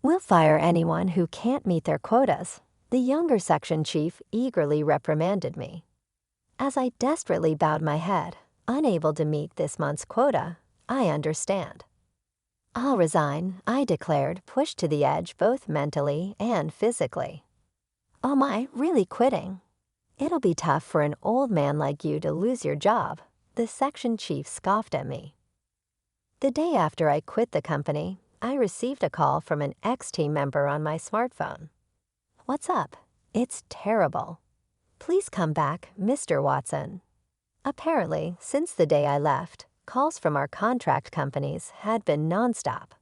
"We'll fire anyone who can't meet their quotas," the younger section chief eagerly reprimanded me. As I desperately bowed my head, unable to meet this month's quota, "I understand." "I'll resign," I declared, pushed to the edge both mentally and physically. "Oh my, really quitting? It'll be tough for an old man like you to lose your job," the section chief scoffed at me. The day after I quit the company, I received a call from an ex-team member on my smartphone. "What's up? It's terrible. Please come back, Mr. Watson." Apparently, since the day I left, calls from our contract companies had been nonstop.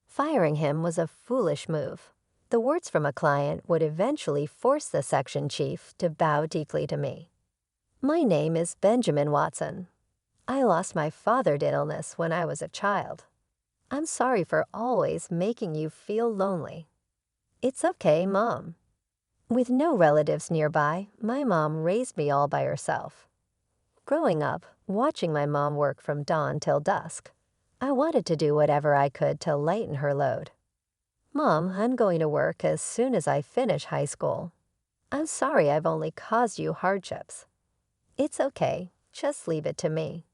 Firing him was a foolish move. The words from a client would eventually force the section chief to bow deeply to me. "My name is Benjamin Watson. I lost my father to illness when I was a child. I'm sorry for always making you feel lonely." "It's okay, Mom." With no relatives nearby, my mom raised me all by herself. Growing up, watching my mom work from dawn till dusk, I wanted to do whatever I could to lighten her load. "Mom, I'm going to work as soon as I finish high school. I'm sorry I've only caused you hardships." "It's okay, just leave it to me."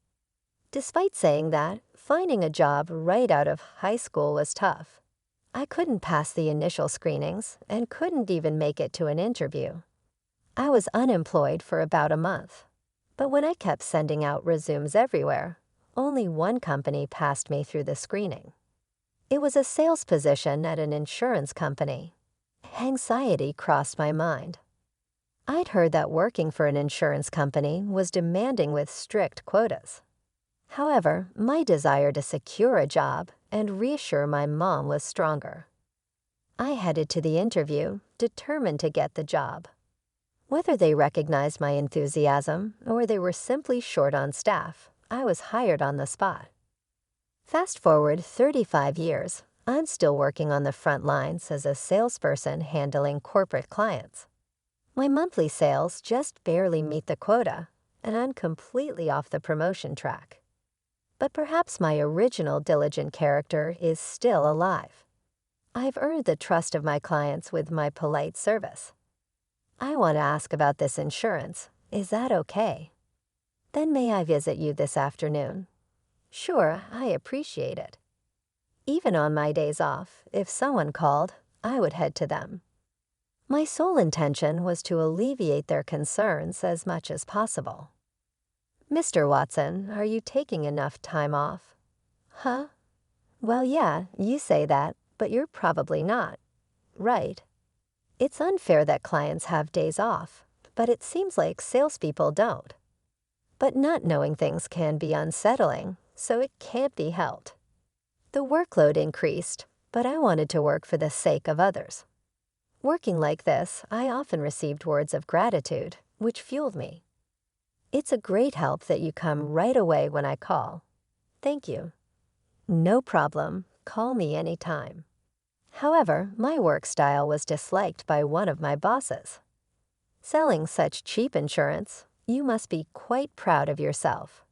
Despite saying that, finding a job right out of high school was tough. I couldn't pass the initial screenings and couldn't even make it to an interview. I was unemployed for about a month. But when I kept sending out resumes everywhere, only one company passed me through the screening. It was a sales position at an insurance company. Anxiety crossed my mind. I'd heard that working for an insurance company was demanding with strict quotas. However, my desire to secure a job and reassure my mom was stronger. I headed to the interview, determined to get the job. Whether they recognized my enthusiasm or they were simply short on staff, I was hired on the spot. Fast forward 35 years, I'm still working on the front lines as a salesperson handling corporate clients. My monthly sales just barely meet the quota, and I'm completely off the promotion track. But perhaps my original diligent character is still alive. I've earned the trust of my clients with my polite service. "I want to ask about this insurance. Is that okay?" "Then may I visit you this afternoon?" "Sure, I appreciate it." Even on my days off, if someone called, I would head to them. My sole intention was to alleviate their concerns as much as possible. "Mr. Watson, are you taking enough time off?" "Huh? Well, yeah, you say that, but you're probably not. Right? It's unfair that clients have days off, but it seems like salespeople don't. But not knowing things can be unsettling, so it can't be helped." The workload increased, but I wanted to work for the sake of others. Working like this, I often received words of gratitude, which fueled me. "It's a great help that you come right away when I call." "Thank you." "No problem. Call me anytime." However, my work style was disliked by one of my bosses. "Selling such cheap insurance, you must be quite proud of yourself."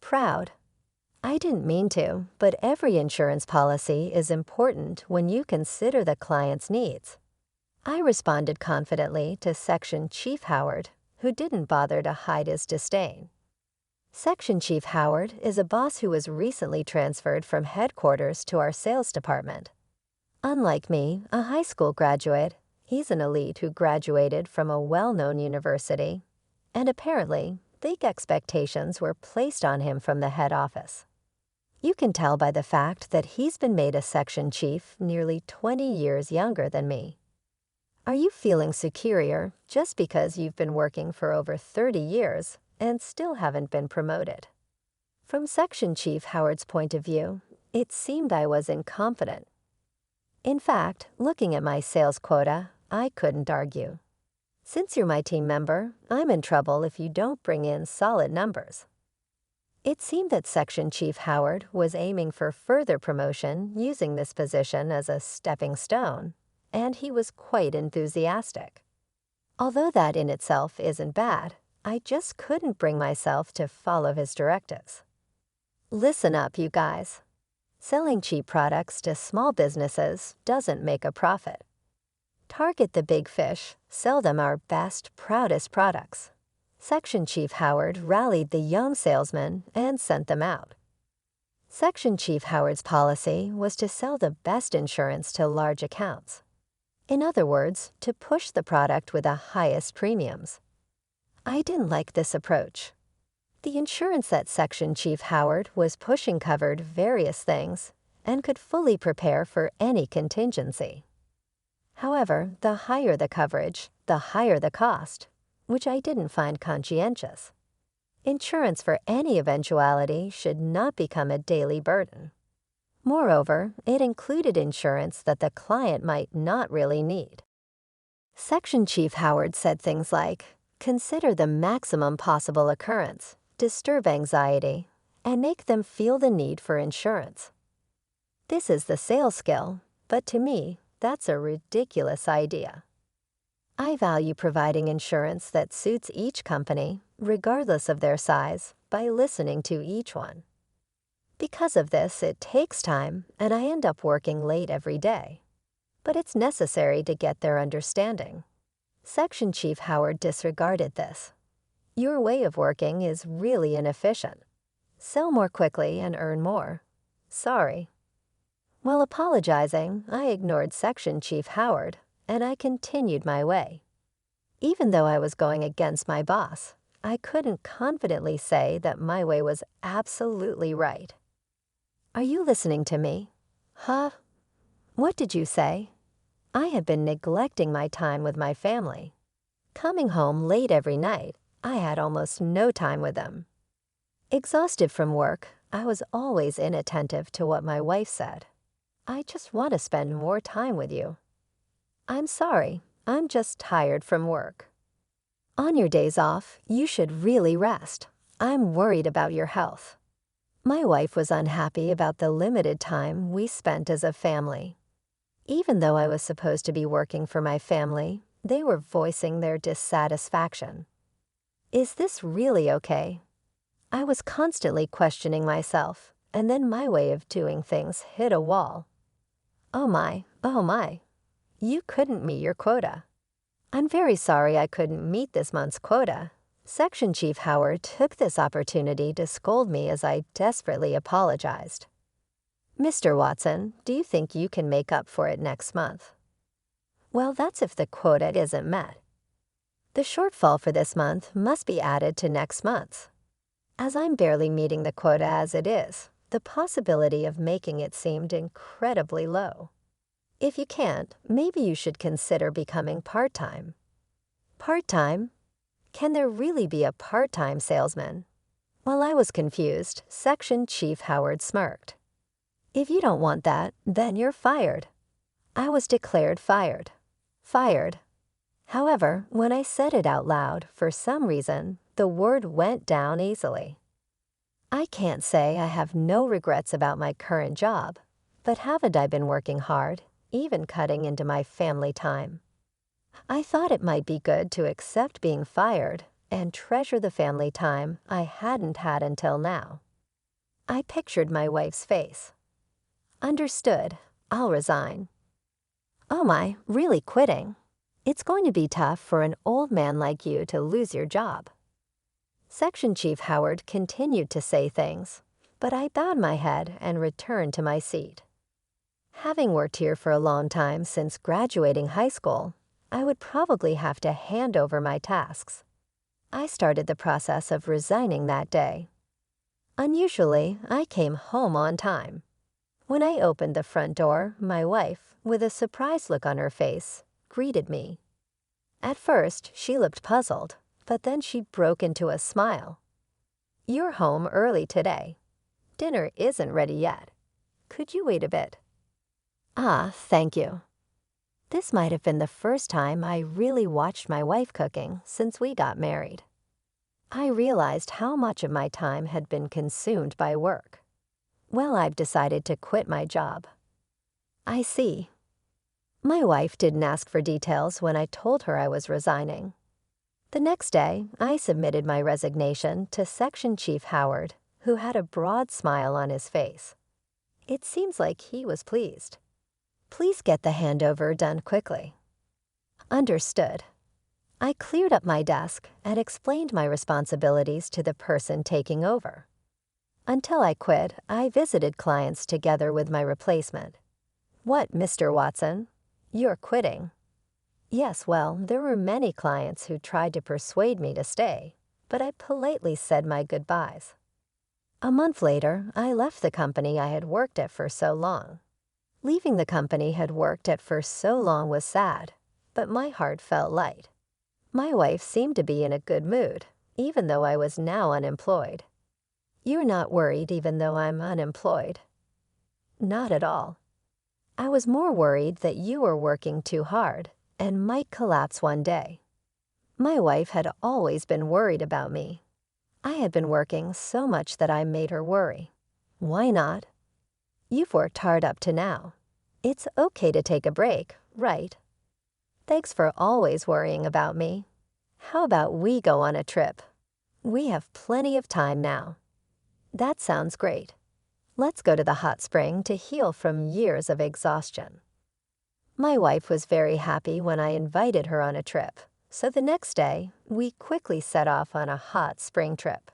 Proud? I didn't mean to, but every insurance policy is important when you consider the client's needs. I responded confidently to Section Chief Howard, who didn't bother to hide his disdain. Section Chief Howard is a boss who was recently transferred from headquarters to our sales department. Unlike me, a high school graduate, he's an elite who graduated from a well-known university, and apparently, big expectations were placed on him from the head office. You can tell by the fact that he's been made a section chief nearly 20 years younger than me. Are you feeling superior just because you've been working for over 30 years and still haven't been promoted? From Section Chief Howard's point of view, it seemed I was incompetent. In fact, looking at my sales quota, I couldn't argue. "Since you're my team member, I'm in trouble if you don't bring in solid numbers." It seemed that Section Chief Howard was aiming for further promotion using this position as a stepping stone, and he was quite enthusiastic. Although that in itself isn't bad, I just couldn't bring myself to follow his directives. Listen up, you guys. Selling cheap products to small businesses doesn't make a profit. Target the big fish, sell them our best, proudest products. Section Chief Howard rallied the young salesmen and sent them out. Section Chief Howard's policy was to sell the best insurance to large accounts. In other words, to push the product with the highest premiums. I didn't like this approach. The insurance that Section Chief Howard was pushing covered various things and could fully prepare for any contingency. However, the higher the coverage, the higher the cost, which I didn't find conscientious. Insurance for any eventuality should not become a daily burden. Moreover, it included insurance that the client might not really need. Section Chief Howard said things like, consider the maximum possible occurrence, disturb anxiety, and make them feel the need for insurance. This is the sales skill, but to me, that's a ridiculous idea. I value providing insurance that suits each company, regardless of their size, by listening to each one. Because of this, it takes time, and I end up working late every day. But it's necessary to get their understanding. Section Chief Howard disregarded this. Your way of working is really inefficient. Sell more quickly and earn more. Sorry. While apologizing, I ignored Section Chief Howard, and I continued my way. Even though I was going against my boss, I couldn't confidently say that my way was absolutely right. Are you listening to me? Huh? What did you say? I had been neglecting my time with my family. Coming home late every night, I had almost no time with them. Exhausted from work, I was always inattentive to what my wife said. I just want to spend more time with you. I'm sorry, I'm just tired from work. On your days off, you should really rest. I'm worried about your health. My wife was unhappy about the limited time we spent as a family. Even though I was supposed to be working for my family, they were voicing their dissatisfaction. Is this really okay? I was constantly questioning myself, and then my way of doing things hit a wall. Oh my. You couldn't meet your quota. I'm very sorry I couldn't meet this month's quota. Section Chief Howard took this opportunity to scold me as I desperately apologized. Mr. Watson, do you think you can make up for it next month? Well, that's if the quota isn't met. The shortfall for this month must be added to next month's. As I'm barely meeting the quota as it is, the possibility of making it seemed incredibly low. If you can't, maybe you should consider becoming part-time. Part-time? Can there really be a part-time salesman? While I was confused, Section Chief Howard smirked. If you don't want that, then you're fired. I was declared fired. Fired. However, when I said it out loud, for some reason, the word went down easily. I can't say I have no regrets about my current job, but haven't I been working hard, even cutting into my family time? I thought it might be good to accept being fired and treasure the family time I hadn't had until now. I pictured my wife's face. Understood. I'll resign. Oh my, really quitting? It's going to be tough for an old man like you to lose your job. Section Chief Howard continued to say things, but I bowed my head and returned to my seat. Having worked here for a long time since graduating high school, I would probably have to hand over my tasks. I started the process of resigning that day. Unusually, I came home on time. When I opened the front door, my wife, with a surprised look on her face, greeted me. At first, she looked puzzled, but then she broke into a smile. You're home early today. Dinner isn't ready yet. Could you wait a bit? Ah, thank you. This might have been the first time I really watched my wife cooking since we got married. I realized how much of my time had been consumed by work. Well, I've decided to quit my job. I see. My wife didn't ask for details when I told her I was resigning. The next day, I submitted my resignation to Section Chief Howard, who had a broad smile on his face. It seems like he was pleased. Please get the handover done quickly. Understood. I cleared up my desk and explained my responsibilities to the person taking over. Until I quit, I visited clients together with my replacement. What, Mr. Watson? You're quitting? Yes, well, there were many clients who tried to persuade me to stay, but I politely said my goodbyes. A month later, I left the company I had worked at for so long. Leaving the company I had worked at for so long was sad, but my heart felt light. My wife seemed to be in a good mood, even though I was now unemployed. You're not worried even though I'm unemployed? Not at all. I was more worried that you were working too hard and might collapse one day. My wife had always been worried about me. I had been working so much that I made her worry. Why not? You've worked hard up to now. It's okay to take a break, right? Thanks for always worrying about me. How about we go on a trip? We have plenty of time now. That sounds great. Let's go to the hot spring to heal from years of exhaustion. My wife was very happy when I invited her on a trip, so the next day, we quickly set off on a hot spring trip.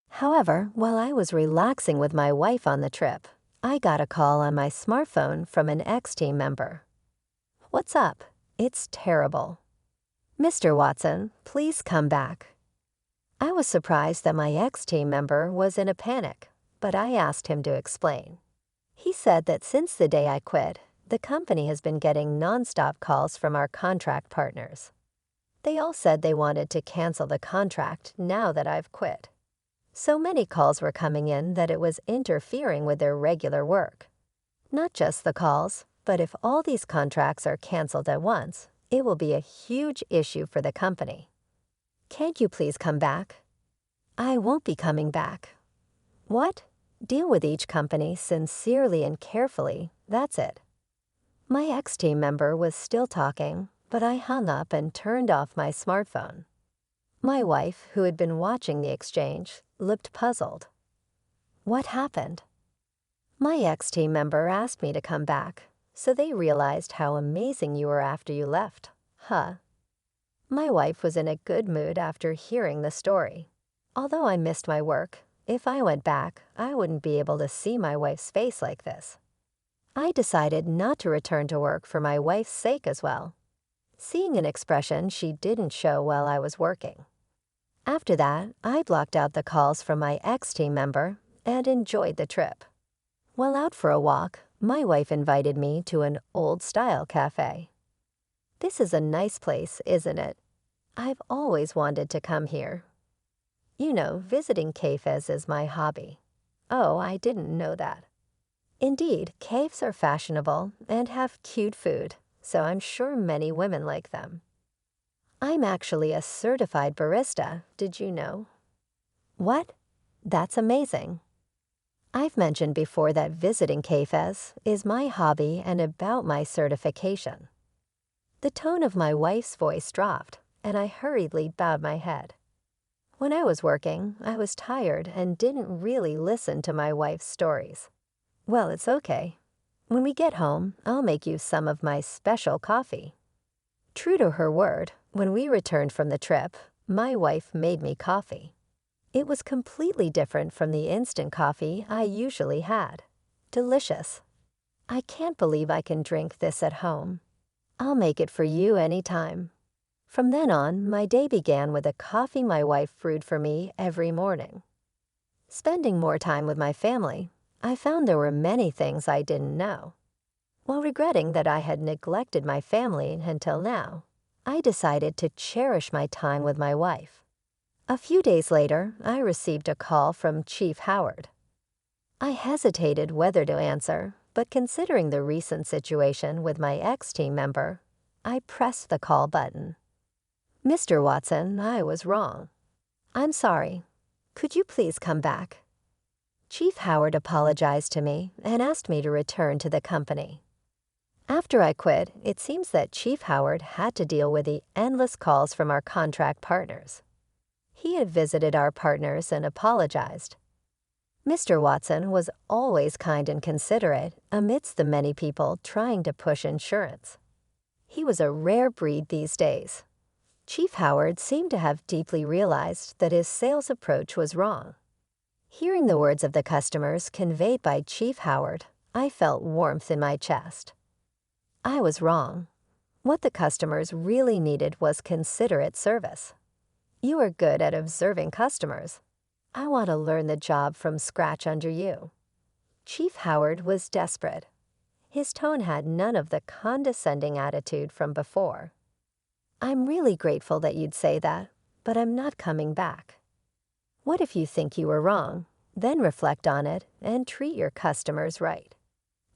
However, while I was relaxing with my wife on the trip, I got a call on my smartphone from an ex-team member. What's up? It's terrible. Mr. Watson, please come back. I was surprised that my ex-team member was in a panic, but I asked him to explain. He said that since the day I quit, the company has been getting nonstop calls from our contract partners. They all said they wanted to cancel the contract now that I've quit. So many calls were coming in that it was interfering with their regular work. Not just the calls, but if all these contracts are canceled at once, it will be a huge issue for the company. Can't you please come back? I won't be coming back. What? Deal with each company sincerely and carefully, that's it. My ex-team member was still talking, but I hung up and turned off my smartphone. My wife, who had been watching the exchange, looked puzzled. What happened? My ex-team member asked me to come back, so they realized how amazing you were after you left, huh? My wife was in a good mood after hearing the story. Although I missed my work, if I went back, I wouldn't be able to see my wife's face like this. I decided not to return to work for my wife's sake as well, seeing an expression she didn't show while I was working. After that, I blocked out the calls from my ex-team member and enjoyed the trip. While out for a walk, my wife invited me to an old-style cafe. This is a nice place, isn't it? I've always wanted to come here. You know, visiting cafes is my hobby. Oh, I didn't know that. Indeed, cafes are fashionable and have cute food, so I'm sure many women like them. I'm actually a certified barista, did you know? What? That's amazing. I've mentioned before that visiting cafes is my hobby and about my certification. The tone of my wife's voice dropped, and I hurriedly bowed my head. When I was working, I was tired and didn't really listen to my wife's stories. Well, it's okay. When we get home, I'll make you some of my special coffee. True to her word, when we returned from the trip, my wife made me coffee. It was completely different from the instant coffee I usually had. Delicious. I can't believe I can drink this at home. I'll make it for you anytime. From then on, my day began with a coffee my wife brewed for me every morning. Spending more time with my family, I found there were many things I didn't know. While regretting that I had neglected my family until now, I decided to cherish my time with my wife. A few days later, I received a call from Chief Howard. I hesitated whether to answer, but considering the recent situation with my ex-team member, I pressed the call button. Mr. Watson, I was wrong. I'm sorry. Could you please come back? Chief Howard apologized to me and asked me to return to the company. After I quit, it seems that Chief Howard had to deal with the endless calls from our contract partners. He had visited our partners and apologized. Mr. Watson was always kind and considerate amidst the many people trying to push insurance. He was a rare breed these days. Chief Howard seemed to have deeply realized that his sales approach was wrong. Hearing the words of the customers conveyed by Chief Howard, I felt warmth in my chest. I was wrong. What the customers really needed was considerate service. You are good at observing customers. I want to learn the job from scratch under you. Chief Howard was desperate. His tone had none of the condescending attitude from before. I'm really grateful that you'd say that, but I'm not coming back. What if you think you were wrong? Then reflect on it and treat your customers right.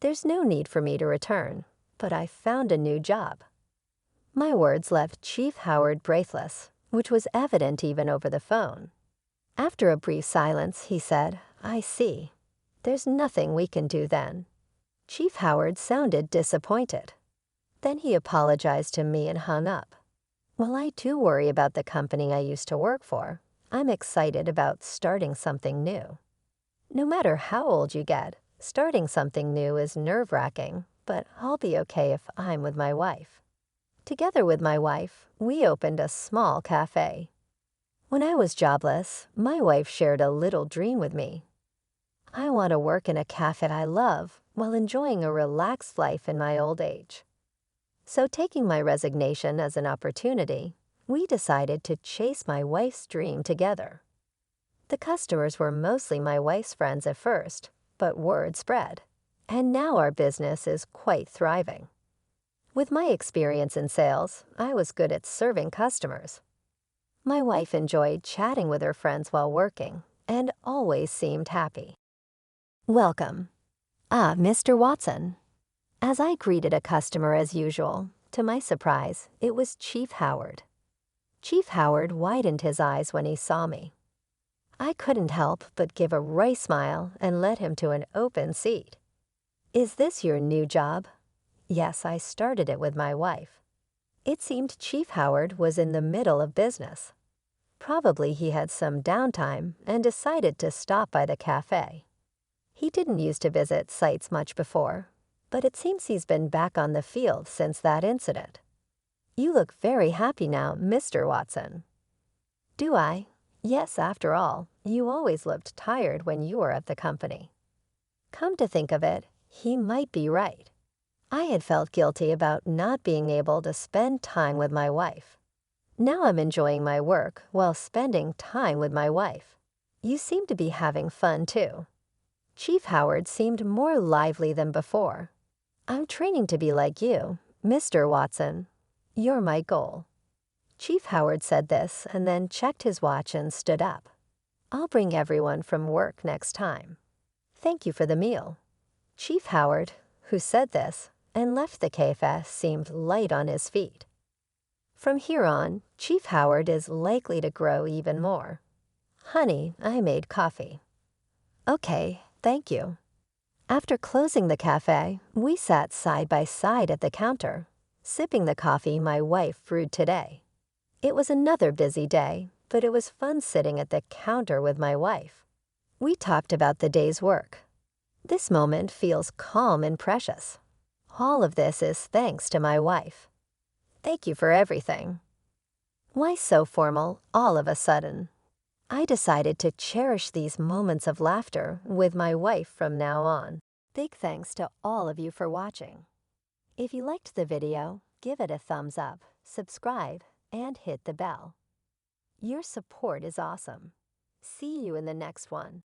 There's no need for me to return, but I found a new job. My words left Chief Howard breathless, which was evident even over the phone. After a brief silence, he said, I see. There's nothing we can do then. Chief Howard sounded disappointed. Then he apologized to me and hung up. While I too worry about the company I used to work for, I'm excited about starting something new. No matter how old you get, starting something new is nerve-wracking, but I'll be okay if I'm with my wife. Together with my wife, we opened a small cafe. When I was jobless, my wife shared a little dream with me. I want to work in a cafe I love while enjoying a relaxed life in my old age. So taking my resignation as an opportunity, we decided to chase my wife's dream together. The customers were mostly my wife's friends at first, but word spread, and now our business is quite thriving. With my experience in sales, I was good at serving customers. My wife enjoyed chatting with her friends while working and always seemed happy. Welcome. Mr. Watson. As I greeted a customer as usual, to my surprise, it was Chief Howard. Chief Howard widened his eyes when he saw me. I couldn't help but give a wry smile and led him to an open seat. Is this your new job? Yes, I started it with my wife. It seemed Chief Howard was in the middle of business. Probably he had some downtime and decided to stop by the cafe. He didn't used to visit sites much before, but it seems he's been back on the field since that incident. You look very happy now, Mr. Watson. Do I? Yes, after all, you always looked tired when you were at the company. Come to think of it, he might be right. I had felt guilty about not being able to spend time with my wife. Now I'm enjoying my work while spending time with my wife. You seem to be having fun too. Chief Howard seemed more lively than before. I'm training to be like you, Mr. Watson. You're my goal. Chief Howard said this and then checked his watch and stood up. I'll bring everyone from work next time. Thank you for the meal. Chief Howard, who said this and left the cafe, seemed light on his feet. From here on, Chief Howard is likely to grow even more. Honey, I made coffee. Okay, thank you. After closing the cafe, we sat side by side at the counter, sipping the coffee my wife brewed today. It was another busy day, but it was fun sitting at the counter with my wife. We talked about the day's work. This moment feels calm and precious. All of this is thanks to my wife. Thank you for everything. Why so formal all of a sudden? I decided to cherish these moments of laughter with my wife from now on. Big thanks to all of you for watching. If you liked the video, give it a thumbs up, subscribe, and hit the bell. Your support is awesome. See you in the next one.